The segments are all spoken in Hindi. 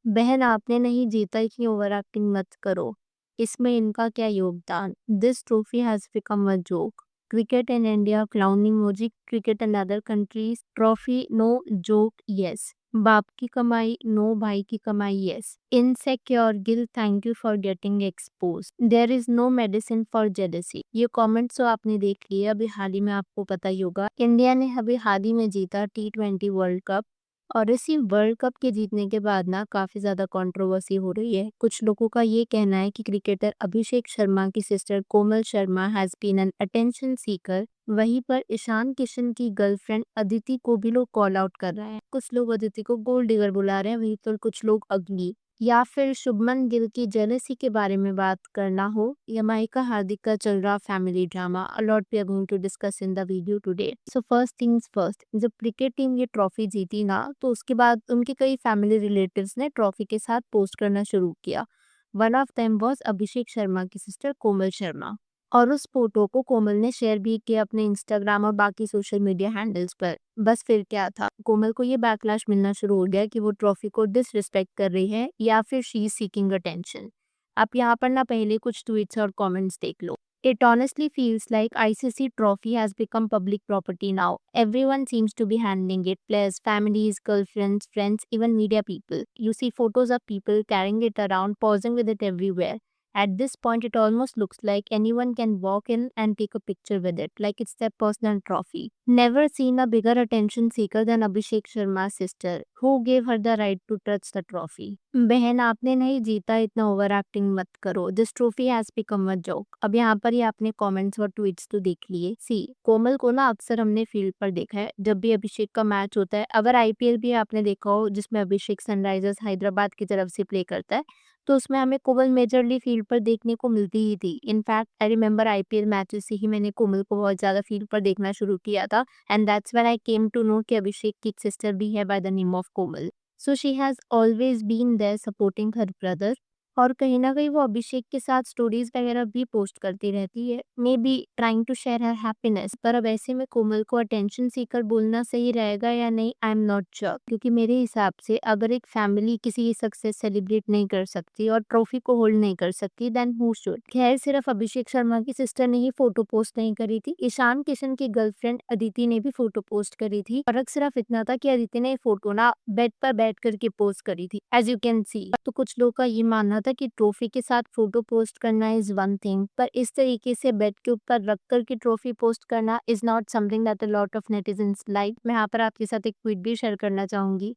बहन आपने नहीं जीता इतनी ओवर एक्टिंग मत करो, इसमें इनका क्या योगदान। This trophy has become a joke. Cricket in India clown emoji, cricket in other countries trophy no joke yes. बाप की कमाई नो, भाई की कमाई yes. Insecure Gill thank you for getting expose, there is no medicine for jealousy. ये कमेंट्स तो आपने देख लिए, अभी हाल ही में आपको पता ही होगा इंडिया ने अभी हाल ही में जीता T20 वर्ल्ड कप। और इसी वर्ल्ड कप के जीतने के बाद ना काफी ज्यादा कंट्रोवर्सी हो रही है। कुछ लोगों का ये कहना है कि क्रिकेटर अभिषेक शर्मा की sister Komal Sharma has been an attention seeker. वहीं पर ईशान किशन की गर्लफ्रेंड अदिति को भी लोग कॉल आउट कर रहे हैं। कुछ लोग अदिति को गोल्ड डिगर बुला रहे हैं, वहीं पर कुछ लोग अग्नि। या फिर शुभमन गिल की जेलसी के बारे में बात करना हो, या माइका हार्दिक का चल रहा family drama. A lot we are going to discuss in the video today. So first things first, जब क्रिकेट टीम ये ट्रॉफी जीती ना, तो उसके बाद उनके कई फैमिली रिलेटिव्स ने ट्रॉफी के साथ पोस्ट करना शुरू किया। वन ऑफ देम वाज अभिषेक शर्मा की सिस्टर कोमल शर्मा। और उस फोटो को कोमल ने शेयर भी किया अपने इंस्टाग्राम और बाकी सोशल मीडिया हैंडल्स पर। बस फिर क्या था, कोमल को ये बैकलैश मिलना शुरू हो गया कि वो ट्रॉफी को डिसरिस्पेक्ट कर रही है या फिर शी इज सीकिंग अटेंशन। आप यहाँ पर ना पहले कुछ ट्वीट्स और कमेंट्स देख लो। It honestly feels like ICC trophy has become public property now. Everyone seems to be handling it. Players, families, girlfriends, friends, even media people. You see photos of people carrying it around, posing with it everywhere. At this point, it almost looks like anyone can walk in and take a picture with it, like it's their personal trophy. Never seen a bigger attention seeker than Abhishek Sharma's sister, who gave her the right to touch the trophy. बहन आपने नहीं जीता इतना ओवर एक्टिंग मत करो, this trophy has become a joke. अब यहाँ पर ही आपने कमेंट्स और ट्वीट्स तो देख लिए। सी कोमल को ना अक्सर हमने फील्ड पर देखा है जब भी अभिषेक का मैच होता है। अगर आईपीएल भी आपने देखा हो जिसमें अभिषेक सनराइजर्स हैदराबाद की तरफ से प्ले करता है, तो उसमें हमें कोमल मेजरली फील्ड पर देखने को मिलती ही थी। In fact I remember IPL matches से ही मैंने कोमल को बहुत ज्यादा फील्ड पर देखना शुरू किया था। And that's when I came to know कि अभिषेक की एक सिस्टर भी है by the name of Komal. So she has always been there supporting her brother. और कहीं ना कहीं वो अभिषेक के साथ स्टोरीज वगैरह भी पोस्ट करती रहती है, maybe trying to share her happiness. पर अब ऐसे में कोमल को अटेंशन सीकर बोलना सही रहेगा या नहीं, आई एम नॉट श्योर। क्योंकि मेरे हिसाब से अगर एक फैमिली किसी सक्सेस सेलिब्रेट नहीं कर सकती और ट्रॉफी को होल्ड नहीं कर सकती, देन हु शुड। खैर, सिर्फ अभिषेक शर्मा की सिस्टर ने ही फोटो पोस्ट नहीं करी थी, ईशान किशन की गर्लफ्रेंड अदिति ने भी फोटो पोस्ट करी थी। फर्क सिर्फ इतना था कि अदिति ने फोटो ना बेड पर बैठ करके पोस्ट करी थी, एज यू कैन सी। तो कुछ लोगों का ये मानना था कि ट्रॉफी के साथ फोटो पोस्ट करना इज वन थिंग, पर इस तरीके से बेड के ऊपर रख कर के ट्रॉफी पोस्ट करना is not something that a lot of netizens like. मैं यहाँ पर आपके साथ एक ट्वीट भी शेयर करना चाहूंगी।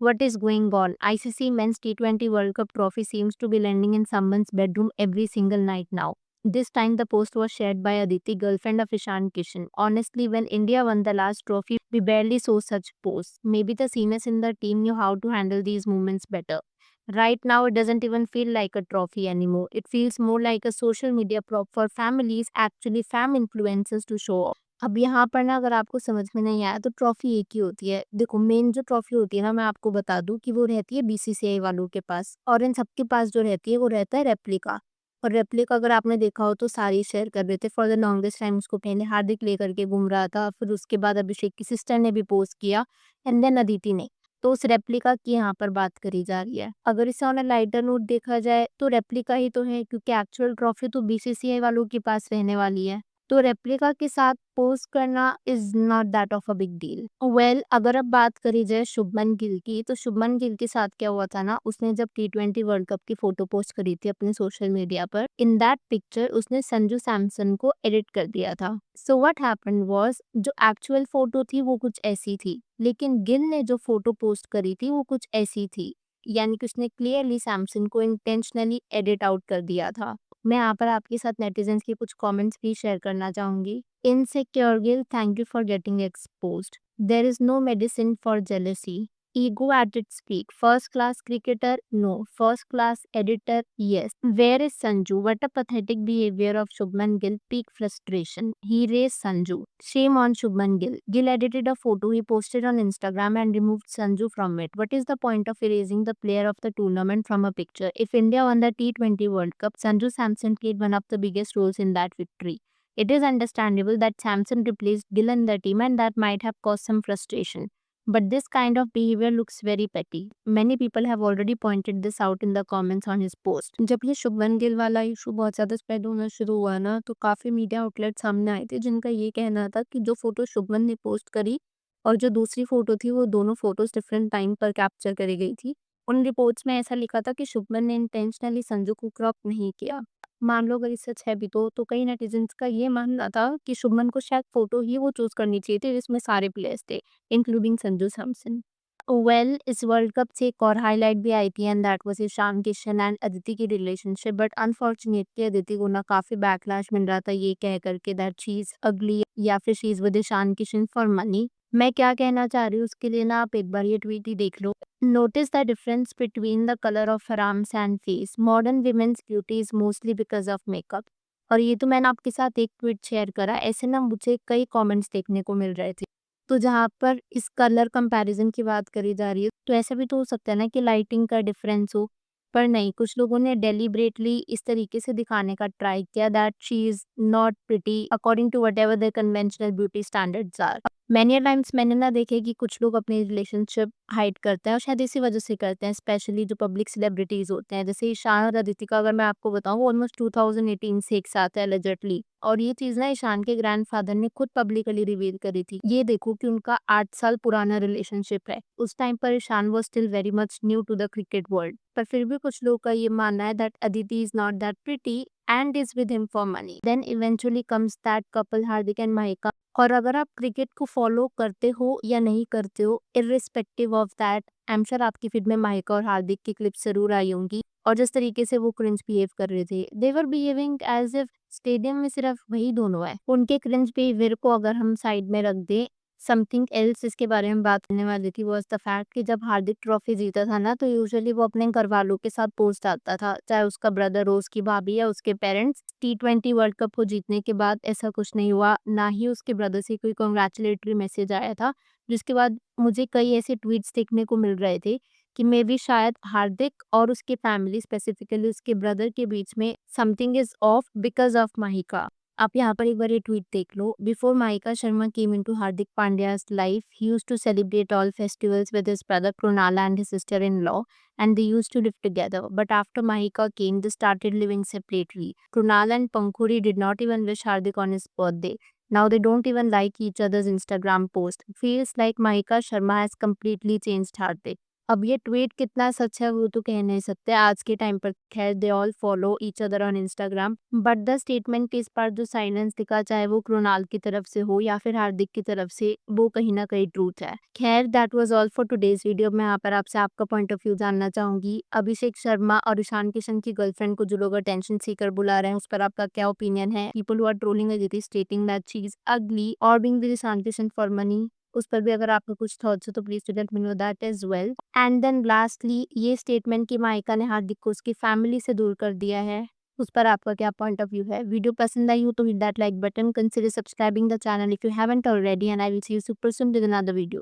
What is going on? ICC Men's T20 World Cup trophy seems to be landing in someone's bedroom every single night now. This time the post was shared by Aditi, girlfriend of Ishan Kishan. Honestly, when India won the last trophy, we barely saw such posts. Maybe the seniors in the team knew how to handle these moments better. Right now, it doesn't even feel like a trophy anymore. It feels more like a social media prop for families, actually fam influencers to show off. अब यहाँ पर ना अगर आपको समझ में नहीं आया तो ट्रॉफी एक ही होती है। देखो, मेन जो ट्रॉफी होती है ना, मैं आपको बता दूं कि वो रहती है बीसीसीआई वालों के पास, और इन सबके पास जो रहती है वो रहता है रेप्लिका। और रेप्लिका अगर आपने देखा हो तो सारी शेयर कर रहे थे फॉर द लॉन्गेस्ट टाइम। उसको पहले हार्दिक लेकर के घूम रहा था, फिर उसके बाद अभिषेक की सिस्टर ने भी पोस्ट किया, एंड देन अदिति ने। तो उस रेप्लिका की यहाँ पर बात करी जा रही है। अगर इसे ऑन अ लाइटर नोट देखा जाए तो रेप्लिका ही तो है, क्योंकि एक्चुअल ट्रॉफी तो बीसीसीआई वालों के पास रहने वाली है। तो रेप्लिका के साथ पोस्ट करना is not that of a big deal. Well, अगर अब बात करी जाए शुभमन गिल की, तो शुभमन गिल के साथ क्या हुआ था ना, उसने जब T20 वर्ल्ड कप की फोटो पोस्ट करी थी अपने सोशल मीडिया पर, इन दैट पिक्चर उसने संजू सैमसन को एडिट कर दिया था। सो व्हाट हैपेंड वाज, जो एक्चुअल फोटो थी वो कुछ ऐसी थी, लेकिन गिल ने जो फोटो पोस्ट करी थी वो कुछ ऐसी थी। यानी कि उसने क्लियरली सैमसन को इंटेंशनली एडिट आउट कर दिया था। मैं यहाँ पर आपके साथ नेटिजन्स के कुछ कमेंट्स भी शेयर करना चाहूंगी। Insecure Gill thank you for getting exposed, there is no medicine for jealousy, ego at its peak, first class cricketer no, first class editor yes, where is Sanju, what a pathetic behavior of Shubman Gill, peak frustration, he raised Sanju, shame on Shubman Gill. Gill edited a photo he posted on Instagram and removed Sanju from it. What is the point of erasing the player of the tournament from a picture? If India won the T20 World Cup, Sanju Samson played one of the biggest roles in that victory. It is understandable that Samson replaced Gill in the team and that might have caused some frustration. But this kind of behavior looks very petty. Many people have already pointed this out in the comments on his post. जब ये शुभमन गिल वाला इशू बहुत ज़्यादा स्प्रेड होना शुरू हुआ ना, तो काफ़ी मीडिया आउटलेट सामने आए थे जिनका ये कहना था कि जो फोटो शुभमन ने पोस्ट करी और जो दूसरी फोटो थी, वो दोनों फोटोज डिफरेंट टाइम पर कैप्चर करी गई थी। उन रिपोर्ट्स में ऐसा लिखा था कि शुभमन ने इंटेंशनली संजू को क्रॉप नहीं किया। मान लो अगर ये सच है भी तो कई नेटिजन्स का ये मानना था कि शुभमन को शायद फोटो ही वो चूज करनी चाहिए थी जिसमें सारे प्लेयर्स थे, इंक्लूडिंग संजू सैमसन। वेल, इस वर्ल्ड कप से एक और हाईलाइट भी आई थी and that was Ishan Kishan and Aditi की रिलेशनशिप। बट अनफॉर्चुनेटली अदिति को ना काफी बैकलैश मिल रहा था ये कह करके दैट शी इज अगली या फिर she is with Ishan Kishan for money. मैं क्या कहना चाह रही हूँ उसके लिए ना आप एक बार ये ट्वीट ही देख लो। Notice the difference between the colour of her arms and face. Modern women's beauty is mostly because of makeup. और ये तो मैंने आपके साथ एक ट्वीट शेयर करा, ऐसे ना मुझे कई कमेंट्स देखने को मिल रहे थे। तो जहाँ पर इस कलर कंपैरिजन की बात करी जा रही है, तो ऐसा भी तो हो सकता है ना कि लाइटिंग का डिफरेंस हो। पर नहीं, कुछ लोगों ने डेलिबरेटली इस तरीके से दिखाने का ट्राई किया that she is not pretty according to whatever the conventional beauty standards are. Many times मैंने ना देखे कि कुछ लोग अपनी रिलेशनशिप हाइड करते हैं और शायद इसी वजह से करते हैं, स्पेशली जो पब्लिक सेलिब्रिटीज होते हैं। जैसे ईशान और अदिति का अगर मैं आपको बताऊं, वो ऑलमोस्ट 2018 से एक साथ है एलिजिडली, और ये चीज ना ईशान के ग्रैंडफादर ने खुद पब्लिकली रिवील करी थी। ये देखो कि उनका 8 साल पुराना रिलेशनशिप है। उस टाइम पर Ishan was still very much new to the cricket world, पर फिर भी कुछ लोगों का ये मानना है that Aditi is not that pretty and is with him for money. Then eventually comes that couple Hardik and Mahika. और अगर आप क्रिकेट को फॉलो करते हो या नहीं करते हो, irrespective of that, I am sure आपकी फीड में माहिका और हार्दिक की क्लिप्स जरूर आई होंगी। और जिस तरीके से वो क्रिंज बिहेव कर रहे थे, दे वर बिहेविंग एज इफ स्टेडियम में सिर्फ वही दोनों है। उनके क्रिंज बिहेवियर को अगर हम साइड में रख दें, समथिंग एल्स इसके बारे में बात करने वाली थी वाज द फैक्ट कि जब हार्दिक ट्रॉफी जीता था ना, तो यूजुअली वो अपने घर वालों के साथ पोस्ट डालता था, चाहे उसका ब्रदर हो, उसकी भाभी या उसके पेरेंट्स। T20 वर्ल्ड कप को जीतने के बाद ऐसा कुछ नहीं हुआ, ना ही उसके ब्रदर से कोई कॉन्ग्रेचुलेटरी मैसेज आया था। जिसके बाद मुझे कई ऐसे ट्वीट्स देखने को मिल रहे थे कि मे बी शायद हार्दिक और उसकी फैमिली, स्पेसिफिकली उसके ब्रदर के बीच में something is off because of Mahika. आप यहाँ पर एक बार ये ट्वीट देख लो। Before Mahika Sharma came into Hardik Pandya's life, he used to celebrate all festivals with his brother Krunal and his sister-in-law, and they used to live together. But after Mahika came, they started living separately. Krunal and Pankhuri did not even wish Hardik on his birthday. Now they don't even like each other's Instagram post. Feels like Mahika Sharma has completely changed Hardik. अब ये ट्वीट कितना सच है वो तो कह नहीं सकते आज के टाइम पर। खैर, they all follow each other on Instagram, but the statement के इस पर जो साइलेंस दिखा, चाहे वो कृणाल की तरफ से हो या फिर हार्दिक की तरफ से, वो कहीं ना कहीं ट्रूथ है। खैर, that was all for today's video. मैं यहाँ पर आपसे आपका पॉइंट ऑफ व्यू जानना चाहूंगी। अभिषेक शर्मा और ईशान किशन की गर्लफ्रेंड को जो लोग अटेंशन सीकर बुला रहे हैं, उस पर आपका क्या ओपिनियन है? People who are trolling Aditi stating that she is ugly और being with Ishan Kishan for money, उस पर भी अगर आपका कुछ थॉट्स हो तो please let me know that as well. And then lastly, ये स्टेटमेंट कि माइका ने हार्दिक को उसकी फैमिली से दूर कर दिया है, उस पर आपका क्या पॉइंट ऑफ व्यू है? वीडियो पसंद आई हो तो hit that like button, consider subscribing the channel if you haven't already, and I will see you super soon with another video.